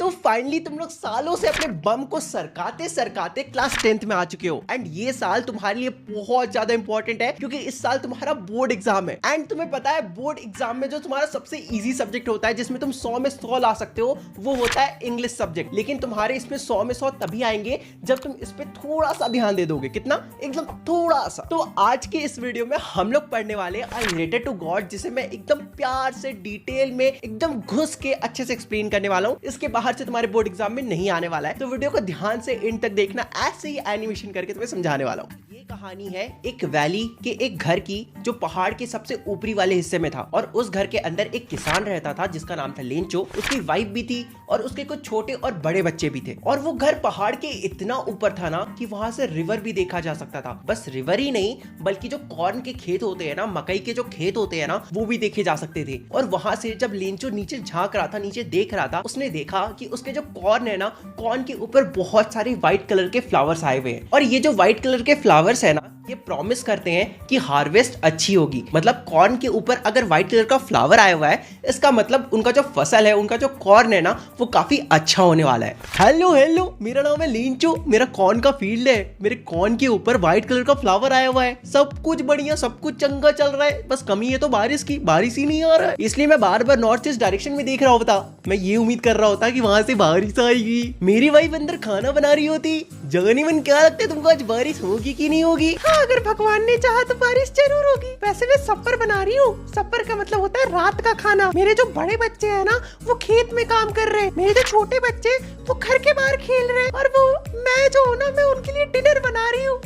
तो फाइनली तुम लोग सालों से अपने बम को सरकाते सरकाते क्लास 10th में आ चुके हो एंड ये साल तुम्हारे लिए बहुत ज्यादा इंपॉर्टेंट है क्योंकि इस साल तुम्हारा बोर्ड एग्जाम है। एंड तुम्हें पता है बोर्ड एग्जाम में जो तुम्हारा सबसे इजी सब्जेक्ट होता है जिसमें तुम 100 में 100 ला सकते हो वो होता है इंग्लिश सब्जेक्ट। लेकिन तुम्हारे इसमें 100 में 100 तभी आएंगे जब तुम इस पे थोड़ा सा ध्यान दे दोगे। कितना? एकदम थोड़ा सा। तो आज के इस वीडियो में हम लोग पढ़ने वाले रिलेटेड टू गॉड, जिसे मैं एकदम प्यार से डिटेल में एकदम घुस के अच्छे से एक्सप्लेन करने वाला हूँ। इसके बाहर से तुम्हारे बोर्ड एग्जाम में नहीं आने वाला है, तो वीडियो को ध्यान से एंड तक देखना। ऐसे ही एनिमेशन करके तुम्हें समझाने वाला हूँ। ये कहानी है एक वैली के एक घर की जो पहाड़ के सबसे ऊपरी वाले हिस्से में था और उस घर के अंदर एक किसान रहता था जिसका नाम था लेंचो। उसकी वाइफ भी थी और उसके कुछ छोटे और बड़े बच्चे भी थे। और वो घर पहाड़ के इतना ऊपर था ना कि वहां से रिवर भी देखा जा सकता था। बस रिवर ही नहीं बल्कि जो कॉर्न के खेत होते हैं ना, मकई के जो खेत होते हैं ना, वो भी देखे जा सकते थे। और वहां से जब लेंचो नीचे झांक रहा था, नीचे देख रहा था, उसने देखा कि उसके जो कॉर्न है ना, कॉर्न के ऊपर बहुत सारे व्हाइट कलर के फ्लावर्स आए हुए हैं। और ये जो व्हाइट कलर के फ्लावर्स है ना, ये प्रॉमिस करते हैं कि हार्वेस्ट अच्छी होगी। मतलब कॉर्न के ऊपर अगर व्हाइट कलर का फ्लावर आया हुआ है, इसका मतलब उनका जो फसल है, उनका जो कॉर्न है ना, वो काफी अच्छा होने वाला है। हेलो हेलो, मेरा नाम है लेंचो, मेरा कॉर्न का फील्ड है, मेरे कॉर्न के ऊपर व्हाइट कलर का फ्लावर आया हुआ है, सब कुछ बढ़िया, सब कुछ चंगा चल रहा है। बस कमी है तो बारिश की, बारिश ही नहीं आ रहा है, इसलिए मैं बार बार नॉर्थ ईस्ट डायरेक्शन में देख रहा होता। मैं ये उम्मीद कर रहा होता कि वहां से बारिश आएगी। मेरी वाइफ अंदर खाना बना रही होती। जानी मन, क्या लगता है तुमको आज बारिश होगी कि नहीं होगी? हाँ, अगर भगवान ने चाहा तो बारिश जरूर होगी। वैसे मैं सप्पर बना रही हूँ। सप्पर का मतलब होता है रात का खाना। मेरे जो बड़े बच्चे हैं ना, वो खेत में काम कर रहे हैं। मेरे जो छोटे बच्चे वो घर के बाहर खेल रहे हैं। और वो मैं जो हूँ ना, मैं उनके लिए डिनर बना रही हूँ।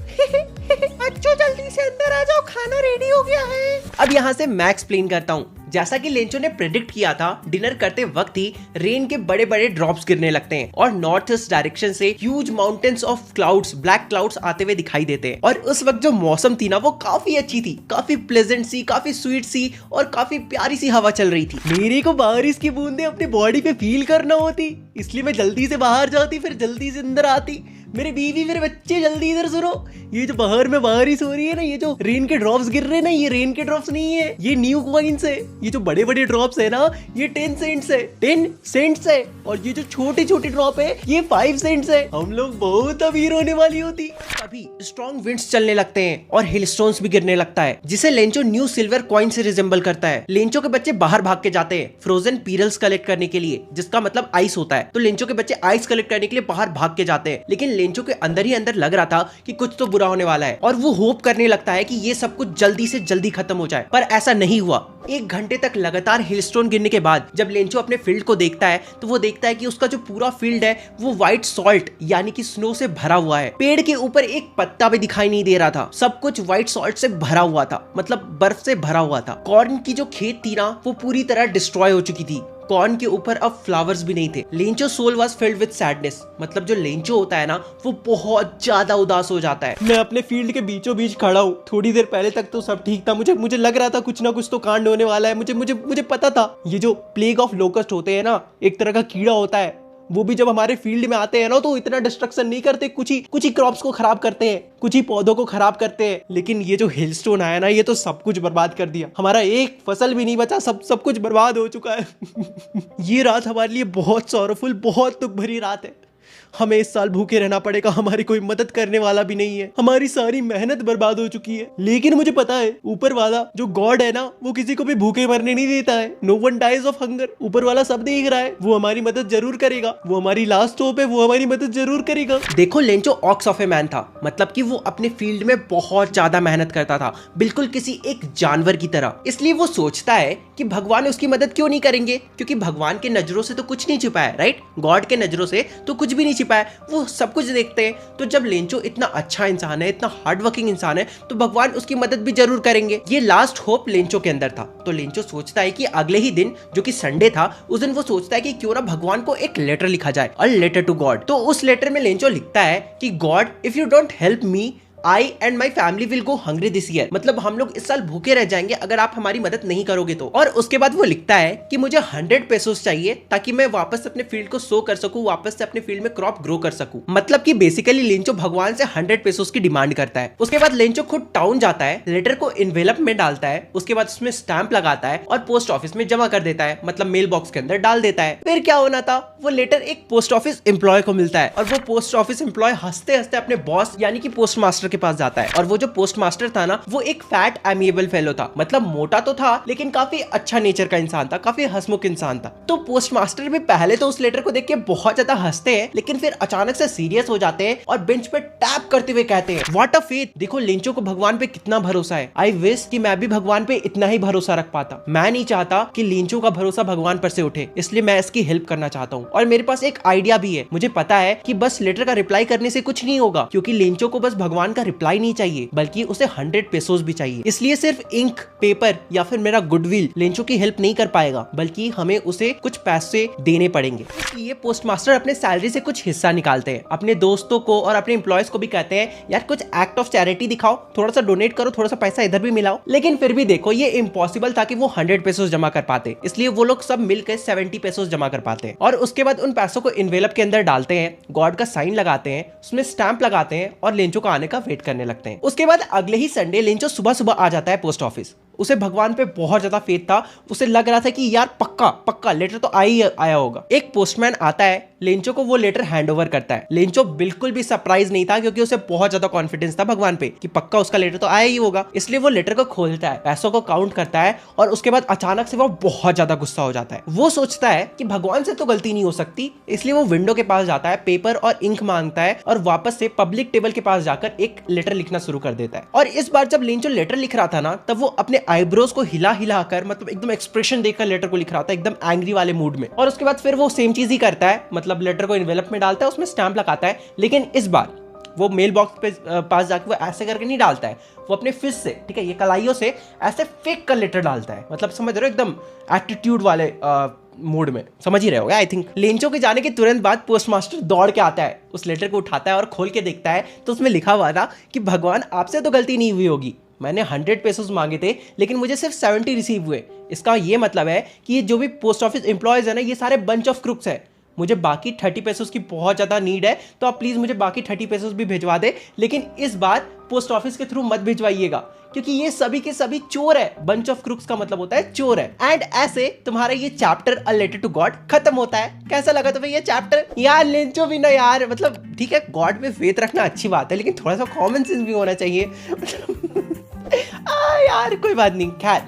अच्छो जल्दी से अंदर आ जाओ, खाना रेडी हो गया है। अब यहाँ से मैं एक्सप्लेन करता हूँ। जैसा कि लेंचो ने प्रेडिक्ट किया था, डिनर करते वक्त ही रेन के बड़े बड़े ड्रॉप्स गिरने लगते हैं और नॉर्थ ईस्ट डायरेक्शन से huge mountains of clouds, black clouds आते हुए दिखाई देते हैं। और उस वक्त जो मौसम थी ना, वो काफी अच्छी थी, काफी प्लेजेंट सी, काफी स्वीट सी और काफी प्यारी सी हवा चल रही थी। मेरे को बारिश की बूंदे अपनी बॉडी पे फील करना होती, इसलिए मैं जल्दी से बाहर जाती, फिर जल्दी से अंदर आती। मेरे बीवी, मेरे बच्चे, जल्दी इधर सुनो। ये जो बाहर में बारिश हो रही है ना, ये जो रेन के ड्रॉप्स गिर रहे हैं ना, ये रेन के ड्रॉप्स नहीं है, ये न्यू कॉइन्स है। ये जो बड़े बड़े ड्रॉप्स है ना, ये 10 सेंट्स है, 10 सेंट्स है। और ये जो छोटे छोटे ड्रॉप है, ये 5 सेंट्स है। हम लोग बहुत अमीर होने वाली होती। तभी स्ट्रॉन्ग विंड्स चलने लगते हैं और हिल स्टोन्स भी गिरने लगता है, जिसे लेंचो न्यू सिल्वर कॉइन से रिजेंबल करता है। लेंचो के बच्चे बाहर भाग के जाते हैं फ्रोजन पीरल्स कलेक्ट करने के लिए, जिसका मतलब आइस होता है। तो लेंचो के बच्चे आइस कलेक्ट करने के लिए बाहर भाग के जाते हैं। लेकिन लेंचो के अंदर ही अंदर लग रहा था कि कुछ तो बुरा होने वाला है और वो होप करने लगता है कि ये सब कुछ जल्दी से जल्दी खत्म हो जाए। पर ऐसा नहीं हुआ। 1 घंटे तक लगातार हिलस्टोन गिरने के बाद जब लेंचो अपने फील्ड को देखता है, तो वो देखता है कि उसका जो पूरा फील्ड है वो व्हाइट सॉल्ट यानी कि स्नो से भरा हुआ है। पेड़ के ऊपर एक पत्ता भी दिखाई नहीं दे रहा था, सब कुछ व्हाइट सॉल्ट से भरा हुआ था, मतलब बर्फ से भरा हुआ था। कॉर्न की जो खेत थी ना, वो पूरी तरह डिस्ट्रॉय हो चुकी थी। कॉर्न के ऊपर अब फ्लावर्स भी नहीं थे। Lencho soul was filled with sadness, मतलब जो लेंचो होता है ना, वो बहुत ज्यादा उदास हो जाता है। मैं अपने फील्ड के बीचों बीच खड़ा हूँ। थोड़ी देर पहले तक तो सब ठीक था, मुझे लग रहा था कुछ ना कुछ तो कांड होने वाला है। मुझे पता था। ये जो प्लेग ऑफ लोकस्ट होते हैं ना, एक तरह का कीड़ा होता है, वो भी जब हमारे फील्ड में आते हैं ना, तो इतना डिस्ट्रक्शन नहीं करते। कुछ ही क्रॉप्स को खराब करते हैं, कुछ ही पौधों को खराब करते हैं। लेकिन ये जो हिलस्टोन आया ना, ये तो सब कुछ बर्बाद कर दिया। हमारा एक फसल भी नहीं बचा, सब कुछ बर्बाद हो चुका है। ये रात हमारे लिए बहुत सॉरोफुल, बहुत दुख भरी रात है। हमें इस साल भूखे रहना पड़ेगा, हमारी कोई मदद करने वाला भी नहीं है, हमारी सारी मेहनत बर्बाद हो चुकी है। लेकिन मुझे पता है ऊपर वाला जो गॉड है ना, वो किसी को भी भूखे मरने नहीं देता है। No one dies of hunger. ऊपर वाला सब देख रहा है, वो हमारी मदद जरूर करेगा। वो हमारी लास्ट होप है, वो हमारी मदद जरूर करेगा। देखो, Lencho ox of a man था, मतलब कि वो अपने फील्ड में बहुत ज्यादा मेहनत करता था, बिल्कुल किसी एक जानवर की तरह। इसलिए वो सोचता है कि भगवान उसकी मदद क्यों नहीं करेंगे, क्योंकि भगवान के नजरों से तो कुछ नहीं छिपा है, राइट? गॉड के नजरों से तो कुछ भी नहीं छिपा है, वो सब कुछ देखते हैं। तो जब लेंचो इतना अच्छा इंसान है, इतना हार्ड वर्किंग इंसान है, तो भगवान उसकी मदद भी जरूर करेंगे। ये लास्ट होप लेंचो के अंदर था। तो लेंचो सोचता है कि अगले ही दिन, जो कि संडे था, उस दिन वो सोचता है कि क्यों ना भगवान को एक लेटर लिखा जाए, अ लेटर टू गॉड। तो उस लेटर में लेंचो लिखता है कि God, if you don't help me, I and my family will go hungry this year, मतलब हम लोग इस साल भूखे रह जाएंगे अगर आप हमारी मदद नहीं करोगे तो। और उसके बाद वो लिखता है कि मुझे 100 पेसोस चाहिए ताकि मैं वापस अपने फील्ड को सो कर सकूं, वापस से अपने फील्ड में क्रॉप ग्रो कर सकूं। मतलब कि बेसिकली लेंचो भगवान से 100 पेसोस की डिमांड करता है। उसके बाद लेंचो खुद टाउन जाता है, लेटर को इन्वेलप में डालता है, उसके बाद उसमें स्टैंप लगाता है और पोस्ट ऑफिस में जमा कर देता है, मतलब मेल बॉक्स के अंदर डाल देता है। फिर क्या होना था, वो लेटर एक पोस्ट ऑफिस एम्प्लॉय को मिलता है और वो पोस्ट ऑफिस एम्प्लॉय हंसते हंसते अपने बॉस यानी कि पोस्ट मास्टर के पास जाता है। और वो जो पोस्ट मास्टर था ना, वो एक फैट एमिएबल फेलो था, मतलब मोटा तो था लेकिन काफी अच्छा नेचर का इंसान था, काफी हंसमुख इंसान था। तो पोस्ट मास्टर भी पहले तो उस लेटर को देख के बहुत ज्यादा हंसते हैं, लेकिन फिर अचानक से सीरियस हो जाते हैं और बेंच पे टैप करते हुए कहते हैं, व्हाट अ फेथ, देखो लेंचो को भगवान पे कितना भरोसा है। आई विश कि मैं भी भगवान पे इतना ही भरोसा रख पाता। मैं नहीं चाहता कि लेंचो का भरोसा भगवान पर से उठे, इसलिए मैं इसकी हेल्प करना चाहता हूँ। और मेरे पास एक आइडिया भी है, मुझे पता है कि बस लेटर का रिप्लाई करने से कुछ नहीं होगा, क्योंकि लेंचो को बस भगवान का रिप्लाई नहीं चाहिए बल्कि उसे 100 पेसोस भी चाहिए। इसलिए सिर्फ इंक, पेपर या फिर मेरा गुडविल लेंचो की हेल्प नहीं कर पाएगा, बल्कि हमें उसे कुछ पैसे देने पड़ेंगे। इसलिए पोस्ट मास्टर अपने सैलरी से कुछ हिस्सा निकालते हैं, अपने दोस्तों को और अपने एम्प्लॉयज को भी कहते हैं, यार कुछ एक्ट ऑफ चैरिटी दिखाओ, थोड़ा सा डोनेट करो, थोड़ा सा पैसा इधर भी मिलाओ। लेकिन फिर भी देखो ये इम्पॉसिबल था कि वो 100 पेसोस जमा कर पाते, इसलिए वो लोग सब मिलकर 70 पेसोस जमा कर पाते हैं। और उसके बाद उन पैसों को इन्वेलप के अंदर डालते हैं, गॉड का साइन लगाते हैं, उसमें स्टैंप लगाते हैं और लेंचो का आने का वेट करने लगते हैं। उसके बाद अगले ही संडे लेंचो सुबह सुबह आ जाता है पोस्ट ऑफिस। उसे भगवान पे बहुत ज्यादा फेथ था, उसे लग रहा था कि यार पक्का पक्का लेटर तो आया होगा। एक पोस्टमैन आता है, लेंचो को वो लेटर हैंड ओवर करता है। लेंचो बिल्कुल भी सरप्राइज नहीं था, क्योंकि उसे बहुत ज्यादा कॉन्फिडेंस था भगवान पे कि पक्का उसका लेटर तो आया ही होगा। इसलिए वो लेटर को खोलता है, पैसों को काउंट करता है और उसके बाद अचानक से वो बहुत ज्यादा गुस्सा हो जाता है। वो सोचता है कि भगवान से तो गलती नहीं हो सकती, इसलिए वो विंडो के पास जाता है, पेपर और इंक मांगता है और वापस से पब्लिक टेबल के पास जाकर एक लेटर लिखना शुरू कर देता है। और इस बार जब लेंचो लेटर लिख रहा था ना, तब वो अपने आईब्रोज को हिला कर, मतलब एकदम एक्सप्रेशन देकर लेटर को लिख रहा था, एकदम एंग्री वाले मूड में। और उसके बाद फिर वो सेम चीज ही करता है, मतलब लेटर को एनवेलप में डालता है, उसमें स्टैंप लगाता है, लेकिन इस बार वो मेल बॉक्स पे पास जाके वो ऐसे करके नहीं डालता है, वो अपने फिस्ट से, ठीक है, ये कलाइयों से ऐसे फेंक कर लेटर डालता है, मतलब समझ रहे हो, एकदम एटीट्यूड वाले मूड में, समझ ही रहे होगे आई थिंक। लेंचो के जाने के तुरंत बाद पोस्टमास्टर दौड़ के आता है, उस लेटर को उठाता है और खोल के देखता है, तो उसमें लिखा हुआ था कि भगवान आपसे तो गलती नहीं हुई होगी, मैंने 100 पेसोस मांगे थे लेकिन मुझे सिर्फ 70 रिसीव हुए। इसका ये मतलब है कि ये जो भी पोस्ट ऑफिस एम्प्लॉयज है ना, ये सारे बंच ऑफ क्रुक्स है। मुझे बाकी 30 पेसोस की बहुत ज़्यादा नीड है, तो आप प्लीज़ मुझे बाकी 30 पेसोस भी भिजवा दे, लेकिन इस बार पोस्ट ऑफिस के थ्रू मत भिजवाइएगा, क्योंकि ये सभी के सभी चोर है। बंच ऑफ क्रुक्स का मतलब होता है चोर है। एंड ऐसे तुम्हारा ये chapter a letter to God खत्म होता है। कैसा लगा तुम्हें ये चैप्टर? यार लेंचो भी ना यार, मतलब ठीक है गॉड पे फेथ रखना अच्छी बात है, लेकिन थोड़ा सा कॉमन सेंस भी होना चाहिए। यार कोई बात नहीं। खैर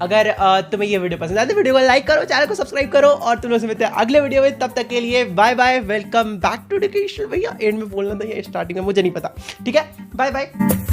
अगर तुम्हें ये वीडियो पसंद आए तो वीडियो को लाइक करो, चैनल को सब्सक्राइब करो और तुम लोग से मिलते हैं अगले वीडियो में। तब तक के लिए bye bye, welcome back to education. भैया एंड में बोलना था या स्टार्टिंग में मुझे नहीं पता, ठीक है, बाय बाय।